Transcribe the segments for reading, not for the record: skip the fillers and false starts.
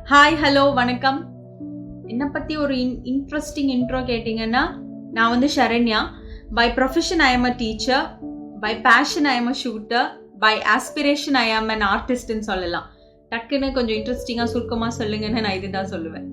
Hi hello வணக்கம். என்னை பற்றி ஒரு இன்ட்ரெஸ்டிங் இன்ட்ரோ கேட்டிங்கன்னா, நான் வந்து Sharanya. By profession I am a teacher, by passion I am a shooter, by aspiration I am an ஆர்டிஸ்ட்னு சொல்லலாம். டக்குன்னு கொஞ்சம் இன்ட்ரெஸ்டிங்காக சுருக்கமாக சொல்லுங்கன்னு நான் இதுதான் சொல்லுவேன்.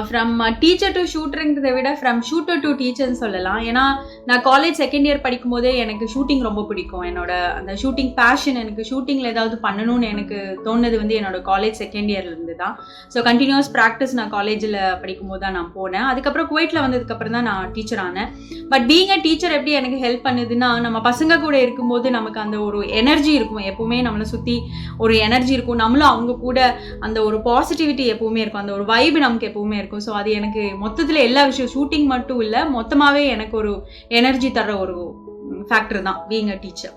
ஃப்ரம் டீச்சர் டு ஷூட்டருங்கிறத விட ஃப்ரம் ஷூட்டர் டு டீச்சர்னு சொல்லலாம். ஏன்னா நான் காலேஜ் செகண்ட் இயர் படிக்கும் போதே எனக்கு ஷூட்டிங் ரொம்ப பிடிக்கும். என்னோட அந்த ஷூட்டிங் பேஷன், எனக்கு ஷூட்டிங்கில் ஏதாவது பண்ணணும்னு எனக்கு தோணுது வந்து என்னோட காலேஜ் செகண்ட் இயர்லேருந்து தான். ஸோ கண்டினியூஸ் ப்ராக்டிஸ் நான் காலேஜில் படிக்கும்போது தான் நான் போனேன். அதுக்கப்புறம் குவைட்டில் வந்ததுக்கப்புறம் தான் நான் டீச்சர் ஆனேன். பட் பீயிங் அ டீச்சர் எப்படி எனக்கு ஹெல்ப் பண்ணுதுன்னா, நம்ம பசங்க கூட இருக்கும்போது நமக்கு அந்த ஒரு எனர்ஜி இருக்கும். எப்போவுமே நம்மளை சுற்றி ஒரு எனர்ஜி இருக்கும். நம்மளும் அவங்க கூட அந்த ஒரு பாசிட்டிவிட்டி எப்போவுமே இருக்கும். அந்த ஒரு வைப் நமக்கு எப்போவுமே இருக்கும். ஸோ அது எனக்கு மொத்தத்தில் எல்லா விஷயம், ஷூட்டிங் மட்டும் இல்லை, மொத்தமாகவே எனக்கு ஒரு எனர்ஜி தர்ற ஒரு ஃபேக்டர் தான் being a teacher.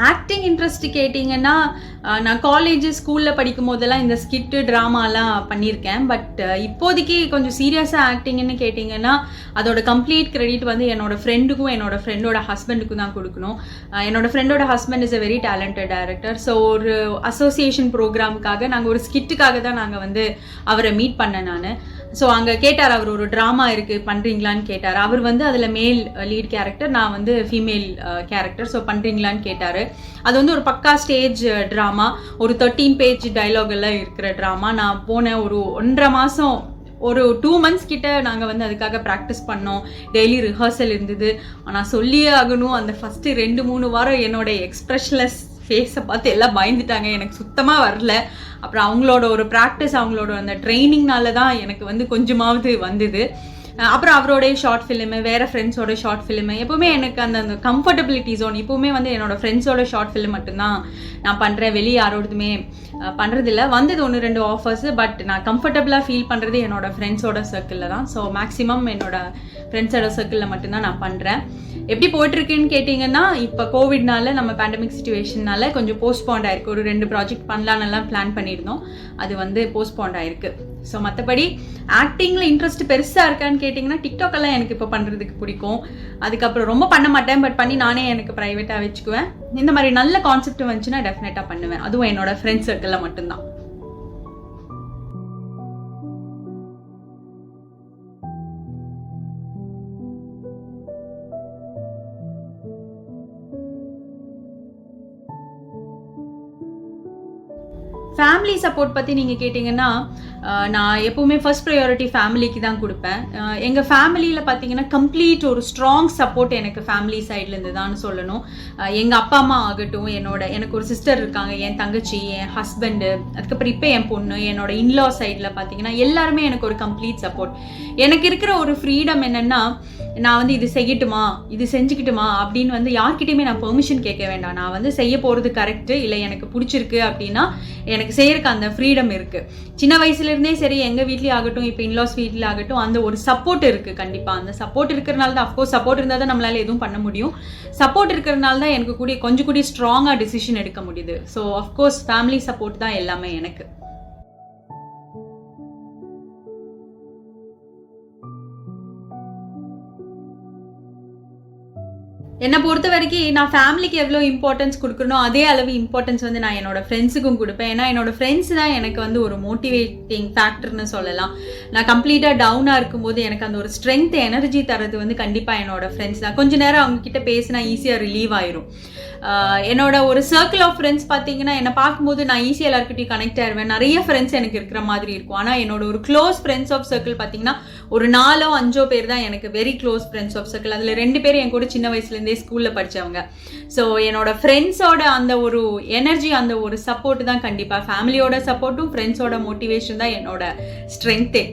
Acting interest கேட்டிங்கன்னா, நான் காலேஜ் ஸ்கூலில் படிக்கும் போதெல்லாம் இந்த ஸ்கிட்டு ட்ராமாலாம் பண்ணியிருக்கேன். பட் இப்போதைக்கு கொஞ்சம் சீரியஸாக ஆக்டிங்னு கேட்டிங்கன்னா, அதோட கம்ப்ளீட் கிரெடிட் வந்து என்னோடய ஃப்ரெண்டுக்கும் என்னோடய ஃப்ரெண்டோட ஹஸ்பண்டுக்கும் தான் கொடுக்கணும். என்னோடய ஃப்ரெண்டோட husband is a very talented director. So ஒரு அசோசியேஷன் ப்ரோக்ராமுக்காக நாங்கள் ஒரு ஸ்கிட்டுக்காக தான் நாங்கள் வந்து அவரை மீட் பண்ணேன் நான். ஸோ அங்கே கேட்டார், அவர் ஒரு ட்ராமா இருக்குது பண்ணுறீங்களான்னு கேட்டார். அவர் வந்து அதில் மேல் லீட் கேரக்டர், நான் வந்து ஃபீமேல் கேரக்டர். ஸோ பண்ணுறீங்களான்னு கேட்டார். அது வந்து ஒரு பக்கா ஸ்டேஜ் ட்ராமா, ஒரு 13 பேஜ் டைலாக் எல்லாம் இருக்கிற ட்ராமா. நான் போனேன், ஒரு 1.5 மாதம், ஒரு 2 மந்த்ஸ் கிட்ட நாங்கள் வந்து அதுக்காக ப்ராக்டிஸ் பண்ணோம். டெய்லி ரிஹர்சல் இருந்தது. ஆனால் சொல்லியே ஆகணும், அந்த ஃபஸ்ட்டு 2-3 வாரம் என்னோட எக்ஸ்ப்ரெஷன்லெஸ் ஃபேஸை பார்த்து எல்லாம் பயந்துட்டாங்க. எனக்கு சுத்தமாக வரல. அப்புறம் அவங்களோட ஒரு ப்ராக்டிஸ், அவங்களோட அந்த ட்ரைனிங்னால தான் எனக்கு வந்து கொஞ்சமாவது வந்தது. அப்புறம் அவரோடைய ஷார்ட் ஃபிலிமு, வேறு ஃப்ரெண்ட்ஸோட ஷார்ட் ஃபிலிமு, எப்போவுமே எனக்கு அந்த கம்ஃபர்டபிலிட்டி ஜோன், இப்போவுமே வந்து என்னோடய ஃப்ரெண்ட்ஸோட ஷார்ட் ஃபிலிம் மட்டும்தான் நான் பண்ணுறேன். வெளியே யாரோடதுமே பண்ணுறதில்ல. வந்தது 1-2 ஆஃபர்ஸு. பட் நான் கம்ஃபர்டபுளாக ஃபீல் பண்ணுறது என்னோடய ஃப்ரெண்ட்ஸோட சர்க்கிளில் தான். ஸோ மேக்ஸிமம் என்னோடய ஃப்ரெண்ட்ஸோட சர்க்கிளில் மட்டும்தான் நான் பண்ணுறேன். எப்படி போயிட்டுருக்குன்னு கேட்டிங்கன்னா, இப்போ கோவிட்னால, நம்ம பேண்டமிக் சிச்சுவேஷன்னால கொஞ்சம் போஸ்ட்போண்ட் ஆயிருக்கு. ஒரு 2 ப்ராஜெக்ட் பண்ணலான்னெல்லாம் பிளான் பண்ணியிருந்தோம். அது வந்து போஸ்ட்போண்ட் ஆயிருக்கு. ஸோ மற்றபடி ஆக்டிங்கில் இன்ட்ரெஸ்ட் பெருசாக இருக்கான்னு கேட்டிங்கன்னா, டிக்டாக்கெல்லாம் எனக்கு இப்போ பண்ணுறதுக்கு பிடிக்கும். அதுக்கப்புறம் ரொம்ப பண்ண மாட்டேன், பட் பண்ணி நானே எனக்கு ப்ரைவேட்டாக வச்சுக்குவேன். இந்த மாதிரி நல்ல கான்செப்ட் வந்துச்சுன்னா டெஃபினட்டாக பண்ணுவேன். அதுவும் என்னோட ஃப்ரெண்ட்ஸ் சர்க்கிளில் மட்டும்தான். ஃபேமிலி சப்போர்ட் பற்றி நீங்கள் கேட்டிங்கன்னா, நான் எப்போவுமே ஃபர்ஸ்ட் ப்ரையாரிட்டி ஃபேமிலிக்கு தான் கொடுப்பேன். எங்கள் ஃபேமிலியில் பார்த்தீங்கன்னா, கம்ப்ளீட் ஒரு ஸ்ட்ராங் சப்போர்ட் எனக்கு ஃபேமிலி சைட்லேருந்து தான் சொல்லணும். எங்கள் அப்பா அம்மா ஆகட்டும், எனக்கு ஒரு சிஸ்டர் இருக்காங்க, என் தங்கச்சி, என் ஹஸ்பண்டு, அதுக்கப்புறம் இப்போ என் பொண்ணு, என்னோட இன்லா சைடில் பார்த்தீங்கன்னா எல்லாருமே எனக்கு ஒரு கம்ப்ளீட் சப்போர்ட். எனக்கு இருக்கிற ஒரு ஃப்ரீடம் என்னென்னா, நான் வந்து இது செய்யட்டுமா, இது செஞ்சுக்கிட்டுமா அப்படின்னு வந்து யார்கிட்டையுமே நான் பெர்மிஷன் கேட்க வேண்டாம். நான் வந்து செய்ய போகிறது கரெக்டு, இல்லை எனக்கு பிடிச்சிருக்கு அப்படின்னா எனக்கு செய்யறதுக்கு அந்த ஃப்ரீடம் இருக்குது. சின்ன வயசுலேருந்தே சரி, எங்கள் வீட்லேயே ஆகட்டும், இப்போ இன்லாஸ் வீட்டில் ஆகட்டும், அந்த ஒரு சப்போர்ட் இருக்குது. கண்டிப்பாக அந்த சப்போர்ட் இருக்கிறனால தான், அஃப்கோர்ஸ் சப்போர்ட் இருந்தால் தான் நம்மளால் எதுவும் பண்ண முடியும். சப்போர்ட் இருக்கிறனால தான் எனக்கு கொஞ்சம் கூடிய ஸ்ட்ராங்காக டிசிஷன் எடுக்க முடியுது. ஸோ அஃப்கோர்ஸ் ஃபேமிலி சப்போர்ட் தான் எல்லாமே எனக்கு. என்னை பொறுத்த வரைக்கும் நான் ஃபேமிலிக்கு எவ்வளோ இம்பார்ட்டன்ஸ் கொடுக்குறனோ அதே அளவு இம்பார்ட்டன்ஸ் வந்து நான் என்னோட ஃப்ரெண்ட்ஸுக்கும் கொடுப்பேன். ஏன்னா என்னோட ஃப்ரெண்ட்ஸ் தான் எனக்கு வந்து ஒரு மோட்டிவேட்டிங் ஃபேக்டர்னு சொல்லலாம். நான் கம்ப்ளீட்டாக டவுனாக இருக்கும்போது எனக்கு அந்த ஒரு ஸ்ட்ரென்த், எனர்ஜி தரது வந்து கண்டிப்பாக என்னோட ஃப்ரெண்ட்ஸ் தான். கொஞ்ச நேரம் அவங்க கிட்ட பேசினா ஈஸியாக ரிலீவ் ஆயிரும். என்னோட ஒரு சர்க்கிள் ஆஃப் ஃப்ரெண்ட்ஸ் பார்த்தீங்கன்னா, என்னை பார்க்கும்போது நான் ஈஸியாக எல்லாருக்கிட்டையும் கனெக்ட் ஆயிடுவேன். நிறைய ஃப்ரெண்ட்ஸ் எனக்கு இருக்கிற மாதிரி இருக்கும். ஆனால் என்னோட ஒரு க்ளோஸ் ஃப்ரெண்ட்ஸ் ஆஃப் சர்க்கிள் பார்த்தீங்கன்னா, ஒரு 4-5 பேர் தான் எனக்கு very close friends of circle. அதில் 2 பேர் என் கூட சின்ன வயசுலேருந்தே ஸ்கூலில் படித்தவங்க. ஸோ என்னோட ஃப்ரெண்ட்ஸோட அந்த ஒரு எனர்ஜி, அந்த ஒரு சப்போர்ட் தான் கண்டிப்பாக. ஃபேமிலியோட சப்போர்ட்டும் ஃப்ரெண்ட்ஸோட மோட்டிவேஷன் தான் என்னோட ஸ்ட்ரென்த்தே.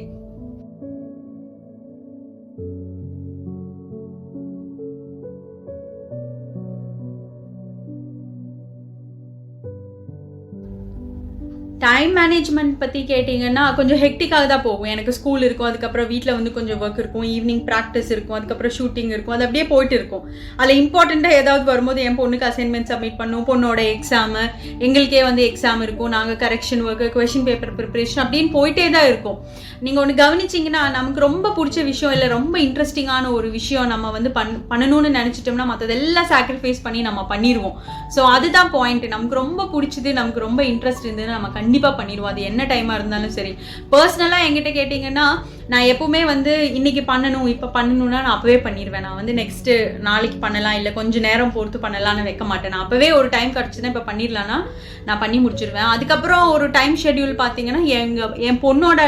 டைம் மேனேஜ்மெண்ட் பற்றி கேட்டிங்கன்னா கொஞ்சம் ஹெக்டிக்காக தான் போகும். எனக்கு ஸ்கூல் இருக்கும், அதுக்கப்புறம் வீட்டில் வந்து கொஞ்சம் ஒர்க் இருக்கும், ஈவினிங் ப்ராக்டிஸ் இருக்கும், அதுக்கப்புறம் ஷூட்டிங் இருக்கும், அது அப்படியே போயிட்டு இருக்கும். அதில் இம்பார்ட்டண்ட்டாக ஏதாவது வரும்போது என் பொண்ணுக்கு அசைன்மெண்ட் சப்மிட் பண்ணும், பொண்ணோட எக்ஸாமு, எங்களுக்கே வந்து எக்ஸாம் இருக்கும், நாங்கள் correction work, question paper preparation அப்படின்னு போயிட்டே தான் இருக்கும். நீங்கள் ஒன்று கவனிச்சிங்கன்னா நமக்கு ரொம்ப பிடிச்ச விஷயம் இல்லை ரொம்ப இன்ட்ரெஸ்டிங்கான ஒரு விஷயம் நம்ம வந்து பண்ணணும்னு நினச்சிட்டோம்னா மற்றதெல்லாம் சாக்ரிஃபைஸ் பண்ணி நம்ம பண்ணிடுவோம். ஸோ அதுதான் பாயிண்ட். நமக்கு ரொம்ப பிடிச்சது, நமக்கு ரொம்ப இன்ட்ரெஸ்ட் இருந்ததுன்னு நம்ம கண்டிப்பாக பண்ணிடுவோம். அது என்ன டைமாக இருந்தாலும் சரி. பர்சனலாக என்கிட்ட கேட்டிங்கன்னா நான் எப்பவுமே வந்து இன்னைக்கு பண்ணணும், இப்போ பண்ணணும்னா நான் அப்போவே பண்ணிடுவேன். நான் வந்து நெக்ஸ்ட்டு நாளைக்கு பண்ணலாம், இல்லை கொஞ்சம் நேரம் பொறுத்து பண்ணலாம்னு வைக்க மாட்டேன். நான் அப்போவே ஒரு டைம் கிடச்சிதான் இப்போ பண்ணிடலான்னா நான் பண்ணி முடிச்சிடுவேன். அதுக்கப்புறம் ஒரு டைம் ஷெட்யூல் பார்த்தீங்கன்னா என் பொண்ணோட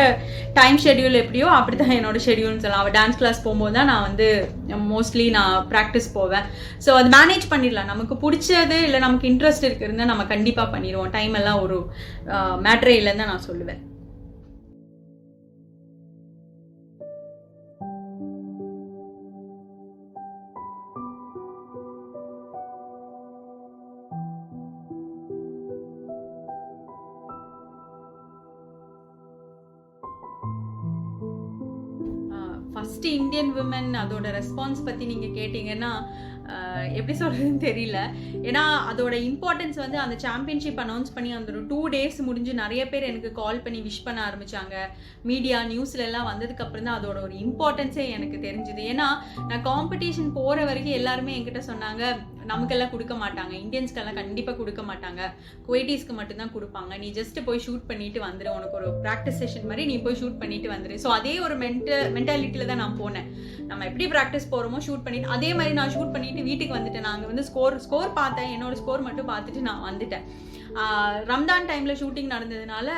டைம் ஷெட்யூல் எப்படியோ அப்படி தான் என்னோட ஷெட்யூல்னு சொல்லலாம். அவள் டான்ஸ் கிளாஸ் போகும்போது தான் நான் வந்து மோஸ்ட்லி நான் ப்ராக்டிஸ் போவேன். ஸோ அது மேனேஜ் பண்ணிடலாம். நமக்கு பிடிச்சது இல்லை நமக்கு இன்ட்ரெஸ்ட் இருக்குதுன்னா நம்ம கண்டிப்பாக பண்ணிடுவோம். டைம் எல்லாம் ஒரு மேட்ரே இல்லைன்னு தான் நான் சொல்லுவேன். ஃபஸ்ட்டு இந்தியன் விமன் அதோட ரெஸ்பான்ஸ் பற்றி நீங்கள் கேட்டிங்கன்னா எப்படி சொல்கிறதுன்னு தெரியல. ஏன்னா அதோட இம்பார்ட்டன்ஸ் வந்து அந்த சாம்பியன்ஷிப் அனௌன்ஸ் பண்ணி அந்த ஒரு 2 days முடிஞ்சு நிறைய பேர் எனக்கு கால் பண்ணி விஷ் பண்ண ஆரம்பித்தாங்க. மீடியா நியூஸ்லலாம் வந்ததுக்கப்புறம் தான் அதோட ஒரு இம்பார்ட்டன்ஸே எனக்கு தெரிஞ்சுது. ஏன்னா நான் காம்படிஷன் போகிற வரைக்கும் எல்லாருமே என்கிட்ட சொன்னாங்க, நமக்கெல்லாம் கொடுக்க மாட்டாங்க, இந்தியன்ஸ்க்கெல்லாம் கண்டிப்பாக கொடுக்க மாட்டாங்க, குவைட்டீஸ்க்கு மட்டும்தான் கொடுப்பாங்க, நீ ஜஸ்ட் போய் ஷூட் பண்ணிட்டு வந்துடு, உனக்கு ஒரு ப்ராக்டிஸ் செஷன் மாதிரி நீ போய் ஷூட் பண்ணிட்டு வந்துடு. ஸோ அதே ஒரு மென்டாலிட்டியில் தான் நான் போனேன். நம்ம எப்படி ப்ராக்டிஸ் போகிறோமோ ஷூட் பண்ணிட்டு அதே மாதிரி நான் ஷூட் பண்ணிட்டு வீட்டுக்கு வந்துட்டேன். நாங்கள் வந்து ஸ்கோர் பார்த்தேன், என்னோட ஸ்கோர் மட்டும் பார்த்துட்டு நான் வந்துட்டேன். ரம்தான் டைமில் ஷூட்டிங் நடந்ததுனால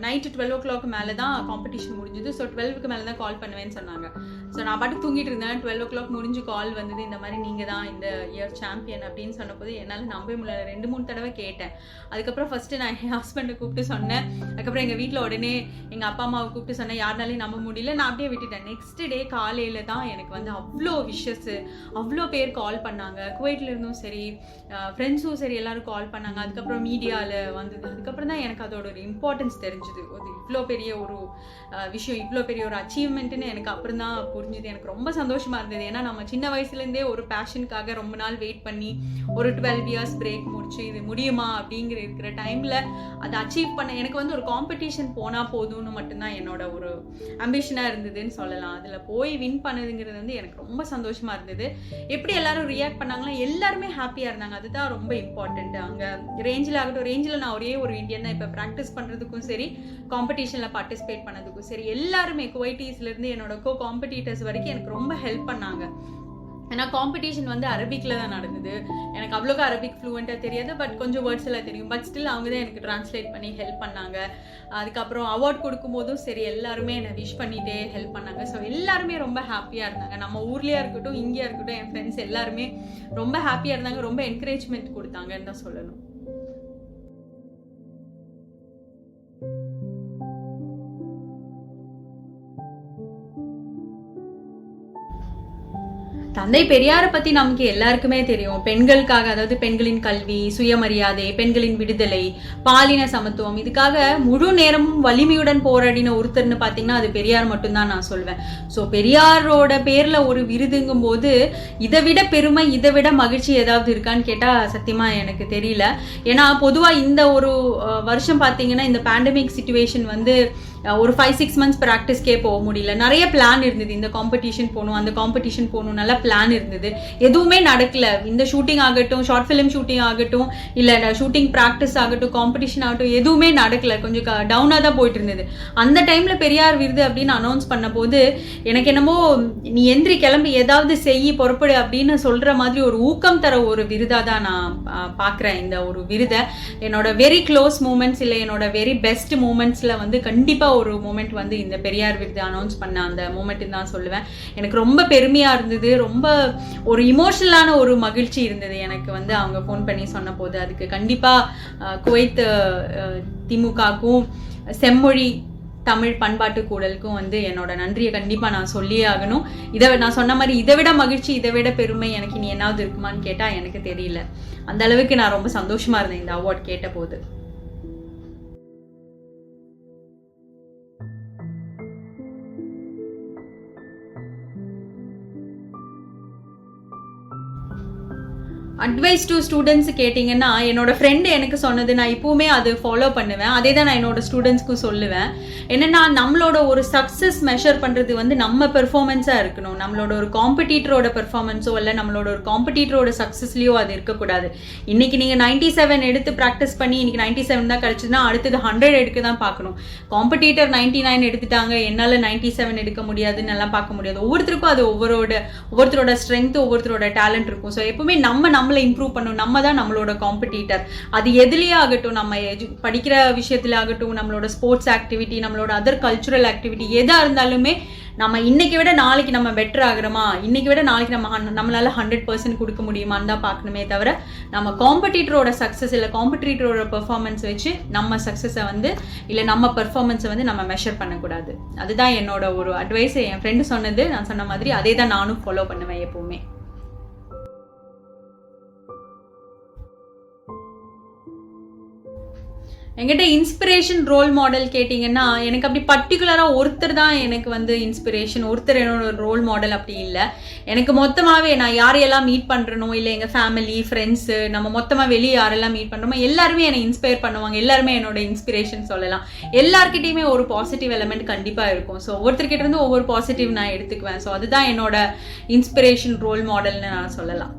நைட்டு 12 o'clock மேலே தான் காம்படிஷன் முடிஞ்சுது. ஸோ 12க்கு மேலே தான் கால் பண்ணுவேன்னு சொன்னாங்க. ஸோ நான் பாட்டுக்கு தூங்கிட்டு இருந்தேன். 12 o'clock முடிஞ்சு கால் வந்தது, இந்த மாதிரி நீங்கள் தான் இந்த இயர் சாம்பியன் அப்படின்னு சொன்னபோது என்னால் நம்பவே முடியல. 2-3 தடவை கேட்டேன். அதுக்கப்புறம் ஃபஸ்ட்டு நான் என் ஹஸ்பண்டை கூப்பிட்டு சொன்னேன். அதுக்கப்புறம் எங்கள் வீட்டில் உடனே எங்கள் அப்பா அம்மாவை கூப்பிட்டு சொன்னேன். யாருனாலையும் நம்ப முடியல, நான் அப்படியே விட்டுட்டேன். நெக்ஸ்ட் டே காலையில் தான் எனக்கு வந்து அவ்வளோ விஷஸ்ஸு, அவ்வளோ பேர் கால் பண்ணாங்க. குவைட்டில் இருந்தும் சரி, ஃப்ரெண்ட்ஸும் சரி, எல்லோரும் கால் பண்ணாங்க. அதுக்கப்புறம் மீடியாவில் வந்தது. அதுக்கப்புறம் தான் எனக்கு அதோட ஒரு இம்பார்ட்டன்ஸ் தெரிஞ்சுது. ஒரு இவ்வளோ பெரிய ஒரு விஷயம், இவ்வளோ பெரிய ஒரு அச்சீவ்மெண்ட்டுன்னு எனக்கு அப்புறம் தான் புரிஞ்சுது. எனக்கு ரொம்ப சந்தோஷமாக இருந்தது. ஏன்னா நம்ம சின்ன வயசுலேருந்தே ஒரு பேஷனுக்காக ரொம்ப நாள் வெயிட் பண்ணி ஒரு 12 years பிரேக் முடிச்சு இது முடியுமா இருக்கிற டைமில் அதை அச்சீவ் பண்ண எனக்கு வந்து ஒரு காம்படிஷன் போனால் போதும்னு மட்டும்தான் என்னோட ஒரு அம்பிஷனாக இருந்ததுன்னு சொல்லலாம். அதில் போய் வின் பண்ணதுங்கிறது வந்து எனக்கு ரொம்ப சந்தோஷமாக இருந்தது. எப்படி எல்லாரும் ரியாக்ட் பண்ணாங்களா, எல்லாருமே ஹாப்பியாக இருந்தாங்க. அதுதான் ரொம்ப இம்பார்ட்டன்ட். அங்கே ரேஞ்சில் நான் ஒரே ஒரு இந்தியன் தான். இப்போ ப்ராக்டிஸ் பண்ணுறதுக்கும் சரி, காம்படிஷனில் பார்ட்டிசிபேட் பண்ணதுக்கும் சரி, எல்லாருமே குவைட்டீஸ்லேருந்து என்னோட காம்படிட்டர்ஸ் வரைக்கும் எனக்கு ரொம்ப ஹெல்ப் பண்ணாங்க. ஏன்னா காம்படிஷன் வந்து அரபிக்கில் தான் நடந்தது. எனக்கு அவ்வளோக்கா அரபிக் ஃப்ளூவெண்ட்டாக தெரியாது, பட் கொஞ்சம் வேர்ட்ஸ் எல்லாம் தெரியும். பட் ஸ்டில் அவங்க தான் எனக்கு ட்ரான்ஸ்லேட் பண்ணி ஹெல்ப் பண்ணாங்க. அதுக்கப்புறம் அவார்ட் கொடுக்கும்போதும் சரி, எல்லாருமே என்னை விஷ் பண்ணிகிட்டே ஹெல்ப் பண்ணாங்க. ஸோ எல்லாருமே ரொம்ப ஹாப்பியாக இருந்தாங்க. நம்ம ஊர்லேயே இருக்கட்டும், இங்கேயா இருக்கட்டும், என் ஃப்ரெண்ட்ஸ் எல்லாருமே ரொம்ப ஹாப்பியாக இருந்தாங்க. ரொம்ப என்கரேஜ்மெண்ட் கொடுத்தாங்கன்னு தான் சொல்லணும். தந்தை பெரியாரை பற்றி நமக்கு எல்லாருக்குமே தெரியும். பெண்களுக்காக, அதாவது பெண்களின் கல்வி, சுயமரியாதை, பெண்களின் விடுதலை, பாலின சமத்துவம், இதுக்காக முழு நேரமும் வலிமையுடன் போராடின ஒருத்தர்னு பார்த்தீங்கன்னா அது பெரியார் மட்டும்தான் நான் சொல்வேன். ஸோ பெரியாரோட பேரில் ஒரு விருதுங்கும் போது இதை விட பெருமை, இதை விட மகிழ்ச்சி ஏதாவது இருக்கான்னு கேட்டால் சத்தியமாக எனக்கு தெரியல. ஏன்னா பொதுவாக இந்த ஒரு வருஷம் பார்த்தீங்கன்னா இந்த பேண்டமிக் சிச்சுவேஷன் வந்து ஒரு 5-6 months ப்ராக்டிஸ்க்கே போக முடியல. நிறைய பிளான் இருந்தது, இந்த காம்படிஷன் போகணும், அந்த காம்படிஷன் போகணும், நல்லா பிளான் இருந்தது. எதுவுமே நடக்கல. இந்த ஷூட்டிங் ஆகட்டும், ஷார்ட் ஃபிலிம் ஷூட்டிங் ஆகட்டும், இல்லை ஷூட்டிங் ப்ராக்டிஸ் ஆகட்டும், காம்படிஷன் ஆகட்டும், எதுவுமே நடக்கல. கொஞ்சம் டவுனாக தான் போயிட்டு இருந்தது. அந்த டைமில் பெரியார் விருது அப்படின்னு அனௌன்ஸ் பண்ண போது எனக்கு என்னமோ நீ எந்திரி கிளம்பி ஏதாவது செய்யி புறப்படு அப்படின்னு சொல்கிற மாதிரி ஒரு ஊக்கம் தர ஒரு விருதாக தான் நான் பார்க்குறேன் இந்த ஒரு விருதை. என்னோட வெரி க்ளோஸ் மூமெண்ட்ஸ் இல்லை என்னோட வெரி பெஸ்ட் மூமெண்ட்ஸில் வந்து கண்டிப்பாக ஒரு மூமெண்ட் வந்து இந்த பெரியார் விருது அனௌன்ஸ் பண்ண அந்த மூமெண்ட்டு தான் சொல்லுவேன். எனக்கு ரொம்ப பெருமையாக இருந்தது. ரொம்ப ஒரு இமோஷனலான ஒரு மகிழ்ச்சி இருந்தது எனக்கு வந்து அவங்க ஃபோன் பண்ணி சொன்ன போது. அதுக்கு கண்டிப்பாக குவைத் திமுகவுக்கும் செம்மொழி தமிழ் பண்பாட்டு கூடலுக்கும் வந்து என்னோட நன்றியை கண்டிப்பாக நான் சொல்லியே ஆகணும். நான் சொன்ன மாதிரி இதை விட மகிழ்ச்சி, இதை விட பெருமை எனக்கு இனி என்னாவது இருக்குமான்னு கேட்டால் எனக்கு தெரியல. அந்த அளவுக்கு நான் ரொம்ப சந்தோஷமாக இருந்தேன் இந்த அவார்ட் கேட்ட போது. அட்வைஸ் டு ஸ்டூடெண்ட்ஸ் கேட்டிங்கன்னா, என்னோட ஃப்ரெண்டு எனக்கு சொன்னது நான் இப்போவுமே அது ஃபாலோ பண்ணுவேன். அதே தான் நான் என்னோட ஸ்டூடெண்ட்ஸ்க்கும் சொல்லுவேன். என்னன்னா, நம்மளோட ஒரு சக்ஸஸ் மெஷர் பண்ணுறது வந்து நம்ம பெர்ஃபார்மன்ஸாக இருக்கணும். நம்மளோட ஒரு காம்படிட்டரோட பெர்ஃபார்மன்ஸோ இல்லை நம்மளோட ஒரு காம்படிட்டரோட சக்ஸஸ்லையோ அது இருக்கக்கூடாது. இன்றைக்கி நீங்கள் 97 எடுத்து ப்ராக்டிஸ் பண்ணி இன்றைக்கி 97 தான் கிடச்சிதுன்னா அடுத்தது 100 எடுக்க தான் பார்க்கணும். காம்படிட்டர் 99 எடுத்துட்டாங்க, என்னால் 97 எடுக்க முடியாதுன்னு எல்லாம் பார்க்க முடியாது. ஒவ்வொருத்தருக்கும் அது ஒவ்வொருத்தரோட ஸ்ட்ரென்த், ஒவ்வொருத்தரோட டேலண்ட் இருக்கும். ஸோ எப்பவுமே நம்மளை இம்ப்ரூவ் பண்ணணும். நம்ம தான் நம்மளோட காம்படிட்டர். அது எதுலேயே ஆகட்டும், நம்ம படிக்கிற விஷயத்துல ஆகட்டும், நம்மளோட ஸ்போர்ட்ஸ் ஆக்டிவிட்டி, நம்மளோட அதர் கல்ச்சுரல் ஆக்டிவிட்டி எதாக இருந்தாலுமே நம்ம இன்னைக்கு விட நாளைக்கு நம்ம பெட்டர் ஆகிறோமா, இன்னைக்கு விட நாளைக்கு நம்மளால 100% கொடுக்க முடியுமான்னு தான் பார்க்கணுமே தவிர நம்ம காம்படிட்டரோட சக்ஸஸ் இல்லை காம்படிட்டரோட பெர்ஃபார்மன்ஸ் வச்சு நம்ம சக்ஸஸை வந்து இல்லை நம்ம பெர்ஃபார்மன்ஸை வந்து நம்ம மெஷர் பண்ணக்கூடாது. அதுதான் என்னோட ஒரு அட்வைஸ். என் ஃப்ரெண்டு சொன்னது, நான் சொன்ன மாதிரி அதே தான் நானும் ஃபாலோ பண்ணுவேன் எப்பவுமே. என்கிட்ட இன்ஸ்பிரேஷன் ரோல் மாடல் கேட்டிங்கன்னா, எனக்கு அப்படி பர்டிகுலராக ஒருத்தர் தான் எனக்கு வந்து இன்ஸ்பிரேஷன், ஒருத்தர் என்னோட ரோல் மாடல் அப்படி இல்லை. எனக்கு மொத்தமாகவே நான் யாரையெல்லாம் மீட் பண்ணுறனோ இல்லை எங்கள் ஃபேமிலி ஃப்ரெண்ட்ஸு நம்ம மொத்தமாக வெளியே யாரெல்லாம் மீட் பண்ணுறோமோ எல்லாருமே என்னை இன்ஸ்பயர் பண்ணுவாங்க. எல்லாருமே என்னோட இன்ஸ்பிரேஷன் சொல்லலாம். எல்லாருக்கிட்டையுமே ஒரு பாசிட்டிவ் எலமெண்ட் கண்டிப்பாக இருக்கும். ஸோ ஒவ்வொருத்தர்கிட்ட இருந்து ஒவ்வொரு பாசிட்டிவ் நான் எடுத்துக்குவேன். ஸோ அதுதான் என்னோட இன்ஸ்பிரேஷன் ரோல் மாடல்னு நான் சொல்லலாம்.